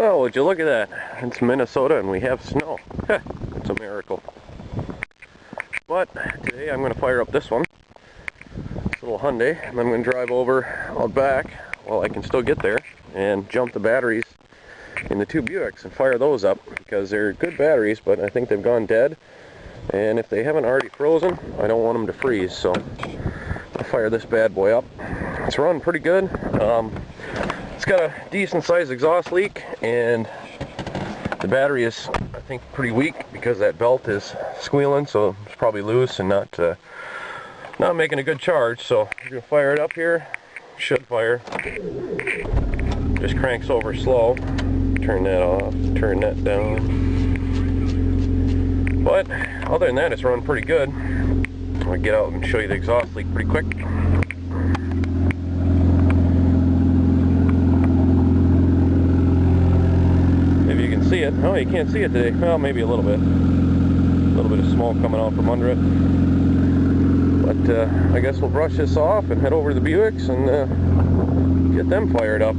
Well, would you look at that? It's Minnesota and we have snow. It's a miracle. But today I'm going to fire up this one. This little Hyundai, and I'm going to drive over out back while I can still get there and jump the batteries in the two Buicks and fire those up because they're good batteries, but I think they've gone dead. And if they haven't already frozen, I don't want them to freeze, so I'll fire this bad boy up. It's run pretty good. It's got a decent sized exhaust leak, and the battery is, I think, pretty weak because that belt is squealing, so it's probably loose and not making a good charge. So we're gonna fire it up here. Should fire. Just cranks over slow. Turn that off. Turn that down. But other than that, it's run pretty good. I'll get out and show you the exhaust leak pretty quick. Maybe you can see it. Oh, you can't see it today. Well, maybe a little bit. A little bit of smoke coming out from under it. But I guess we'll brush this off and head over to the Buicks and get them fired up.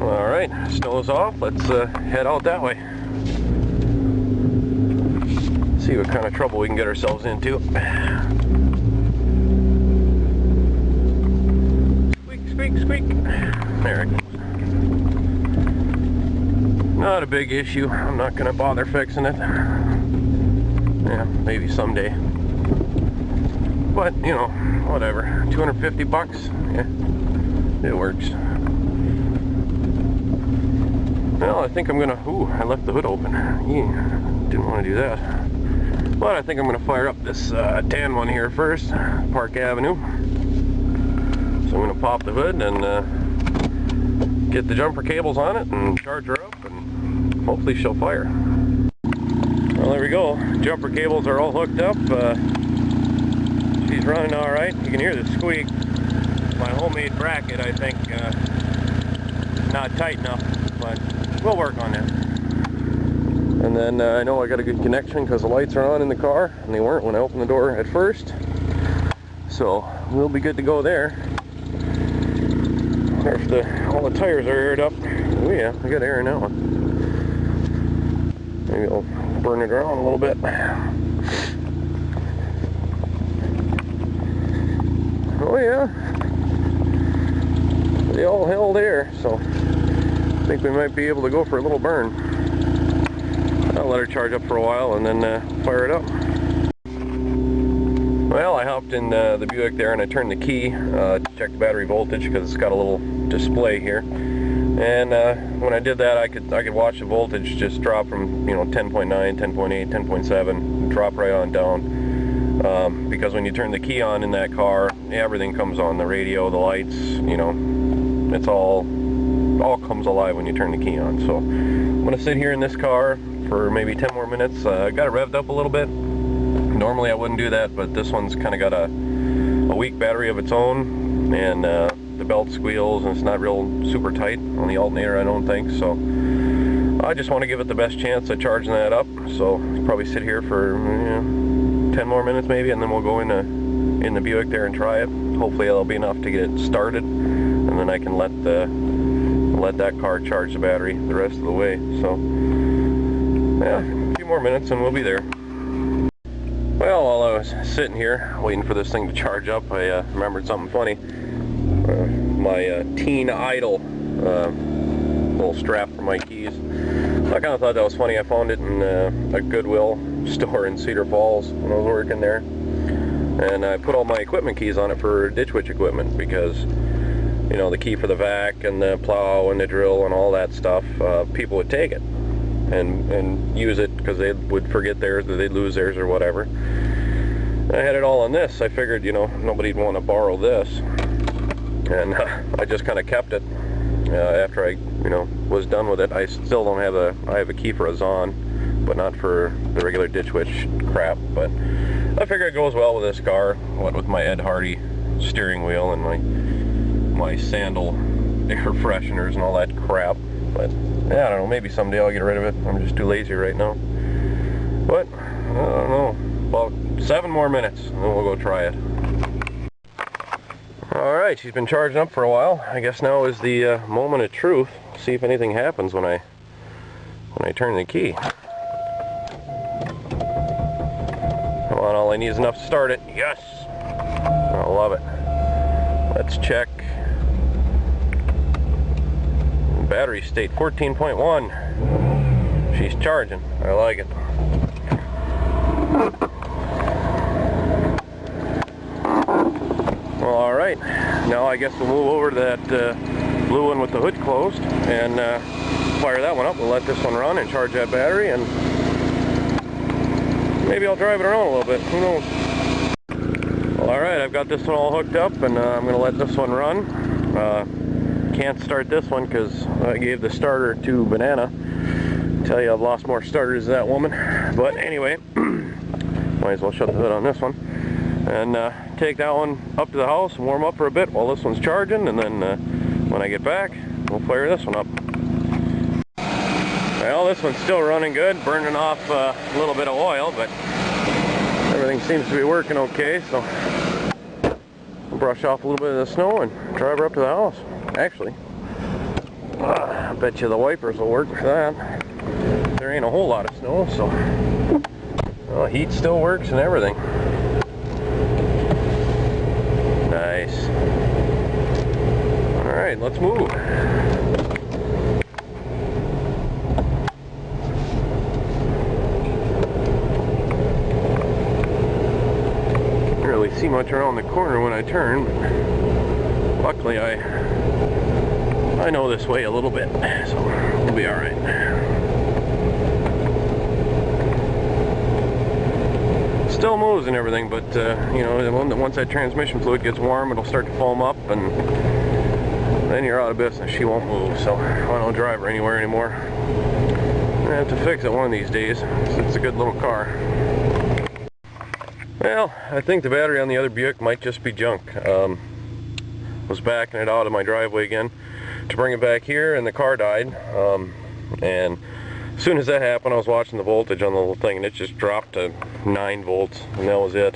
Alright, snow's off. Let's head out that way. See what kind of trouble we can get ourselves into. Squeak, squeak, squeak. There it goes. Not a big issue. I'm not going to bother fixing it. Yeah, maybe someday. But, you know, whatever. 250 bucks? Yeah, it works. Well, I think I'm going to... Ooh, I left the hood open. Yeah, didn't want to do that. But I think I'm going to fire up this tan one here first, Park Avenue. So I'm going to pop the hood and get the jumper cables on it and charge her up, and hopefully she'll fire. Well, there we go. Jumper cables are all hooked up. She's running all right. You can hear the squeak. My homemade bracket, I think, not tight enough, but we'll work on that. And then I know I got a good connection because the lights are on in the car, and they weren't when I opened the door at first. So we'll be good to go there. If all the tires are aired up. Oh yeah, I got air in that one. Maybe I'll burn it around a little bit. Oh yeah. They all held air, so I think we might be able to go for a little burn. I'll let her charge up for a while and then fire it up. Well, I hopped in the Buick there and I turned the key to check the battery voltage because it's got a little display here. And when I did that, I could watch the voltage just drop from 10.9, 10.8, 10.7, drop right on down. Because when you turn the key on in that car, everything comes on, the radio, the lights, it's all comes alive when you turn the key on. So I'm gonna sit here in this car for maybe 10 more minutes. I got it revved up a little bit. Normally I wouldn't do that, but this one's kind of got a weak battery of its own, and the belt squeals and it's not real super tight on the alternator, I don't think. So I just want to give it the best chance of charging that up. So I'll probably sit here for 10 more minutes maybe, and then we'll go in the Buick there and try it. Hopefully it'll be enough to get it started, and then I can let that car charge the battery the rest of the way. So yeah, a few more minutes and we'll be there. Well, while I was sitting here waiting for this thing to charge up, I remembered something funny. My teen idol little strap for my keys. I kind of thought that was funny. I found it in a Goodwill store in Cedar Falls when I was working there. And I put all my equipment keys on it for ditch witch equipment because, the key for the vac and the plow and the drill and all that stuff, people would take it and use it because they would forget theirs or they'd lose theirs or whatever. I had it all on this. I figured, nobody'd want to borrow this, and I just kind of kept it. After I, was done with it, I still don't have I have a key for a Zon, but not for the regular ditch witch crap. But I figure it goes well with this car, what with my Ed Hardy steering wheel and my Sandal air fresheners and all that crap. But yeah, I don't know, maybe someday I'll get rid of it. I'm just too lazy right now. But I don't know, about 7 more minutes and then we'll go try it. Alright, she's been charging up for a while. I guess now is the moment of truth. See if anything happens when I turn the key. Come on, all I need is enough to start it. Yes! I love it. Let's check. Battery state 14.1. She's charging. I like it. Well, alright. Now I guess we'll move over to that blue one with the hood closed and fire that one up. We'll let this one run and charge that battery, and maybe I'll drive it around a little bit. Who knows? Well, alright, I've got this one all hooked up, and I'm going to let this one run. Can't start this one because I gave the starter to Banana. Tell you, I've lost more starters than that woman. But anyway, might as well shut the hood on this one. And take that one up to the house and warm up for a bit while this one's charging, and then when I get back, we'll fire this one up. Well, this one's still running good, burning off a little bit of oil, but everything seems to be working okay, so I'll brush off a little bit of the snow and drive her up to the house. Actually, I bet you the wipers will work for that. There ain't a whole lot of snow, so well, heat still works and everything. Nice. Alright, let's move. Can't really see much around the corner when I turn, but luckily I know this way a little bit, so we'll be alright. Still moves and everything, but you know, once that transmission fluid gets warm, it'll start to foam up, and then you're out of business. She won't move, so I don't drive her anywhere anymore. I'm gonna have to fix it one of these days. It's a good little car. Well, I think the battery on the other Buick might just be junk. Was backing it out of my driveway again to bring it back here, and the car died. And as soon as that happened, I was watching the voltage on the little thing, and it just dropped to 9 volts, and that was it.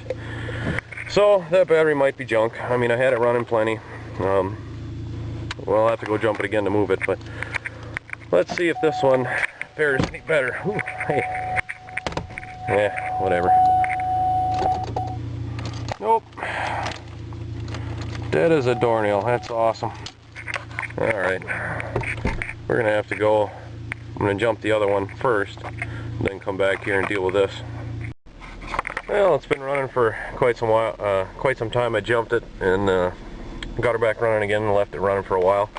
So that battery might be junk. I mean, I had it running plenty. Well, I'll have to go jump it again to move it, but let's see if this one fares any better. Ooh, hey. Yeah, whatever. Nope. Dead as a doornail. That's awesome. Alright. We're going to have to go. I'm going to jump the other one first, then come back here and deal with this. Well, it's been running for quite some time. I jumped it and got her back running again and left it running for a while.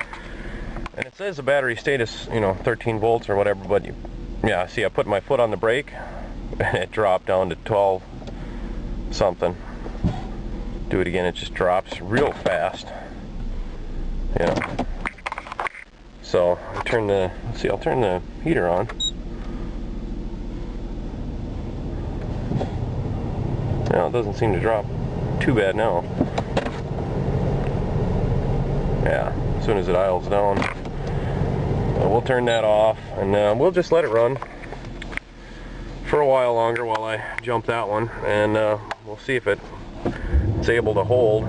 And it says the battery status, you know, 13 volts or whatever, but yeah, see, I put my foot on the brake and it dropped down to 12 something. Do it again, it just drops real fast. Yeah. So I turn the, let's see, I'll turn the heater on. Now it doesn't seem to drop too bad now. Yeah, as soon as it idles down. We'll turn that off, and we'll just let it run for a while longer while I jump that one, and we'll see if it's able to hold.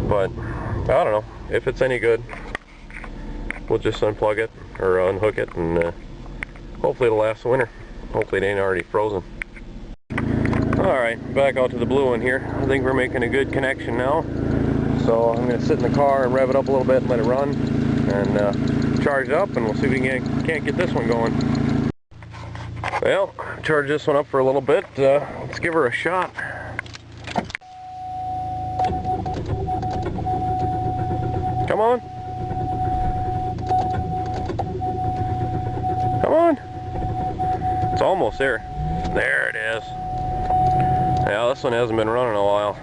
But I don't know if it's any good. We'll just unplug it or unhook it, and hopefully it'll last the winter. Hopefully it ain't already frozen. Alright, back out to the blue one here. I think we're making a good connection now. So I'm going to sit in the car and rev it up a little bit and let it run, and charge it up, and we'll see if we can't get this one going. Well, charge this one up for a little bit. Let's give her a shot. Come on. Come on. It's almost there. There it is. Yeah, this one hasn't been running a while.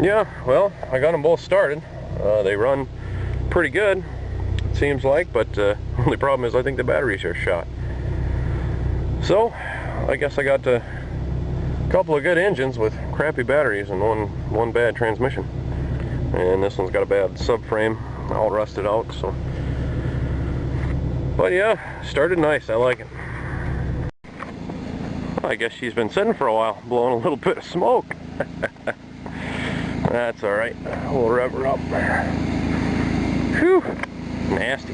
Yeah, well, I got them both started. They run pretty good, it seems like, but the only problem is I think the batteries are shot. So, I guess I got a couple of good engines with crappy batteries and one bad transmission. And this one's got a bad subframe, all rusted out, so. But yeah, started nice, I like it. I guess she's been sitting for a while, blowing a little bit of smoke. That's alright. We'll rev her up. Whew! Nasty.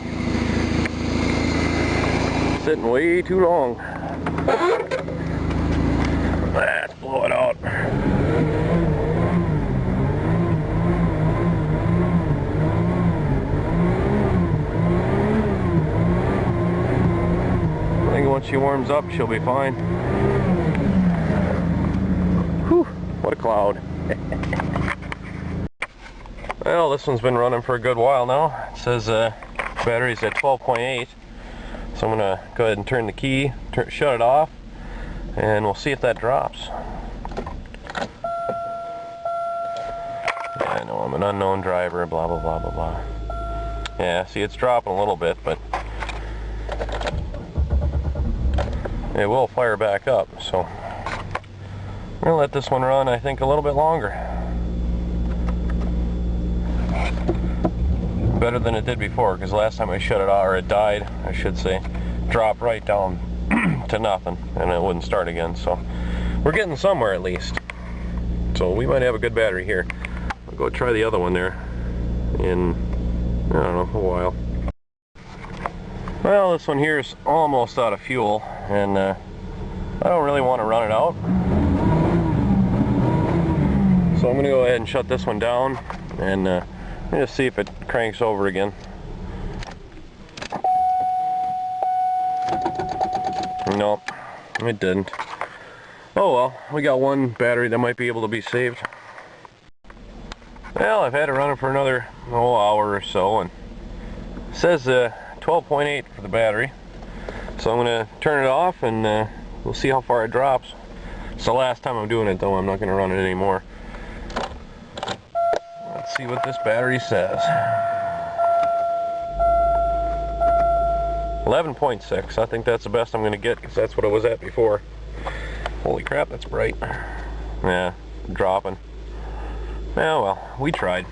Sitting way too long. Let's blow it out. I think once she warms up, she'll be fine. Whew! What a cloud. Well, this one's been running for a good while now. It says battery's at 12.8. So I'm going to go ahead and turn the key, shut it off, and we'll see if that drops. Yeah, I know I'm an unknown driver, blah, blah, blah, blah, blah. Yeah, see, it's dropping a little bit, but it will fire back up. So I'm going to let this one run, I think, a little bit longer. Better than it did before, because last time I shut it off, or it died, I should say, dropped right down to nothing, and it wouldn't start again. So we're getting somewhere at least. So we might have a good battery here. I'll go try the other one there in, I don't know, a while. Well, this one here is almost out of fuel, and I don't really want to run it out. So I'm going to go ahead and shut this one down, and just see if it cranks over again. Nope, it didn't. Oh well, we got one battery that might be able to be saved. Well, I've had it running for another hour or so, and it says 12.8 for the battery. So I'm going to turn it off, and we'll see how far it drops. It's the last time I'm doing it, though. I'm not going to run it anymore. Let's see what this battery says. 11.6. I think that's the best I'm going to get, because that's what it was at before. Holy crap, that's bright. Yeah, dropping. Yeah, well, we tried.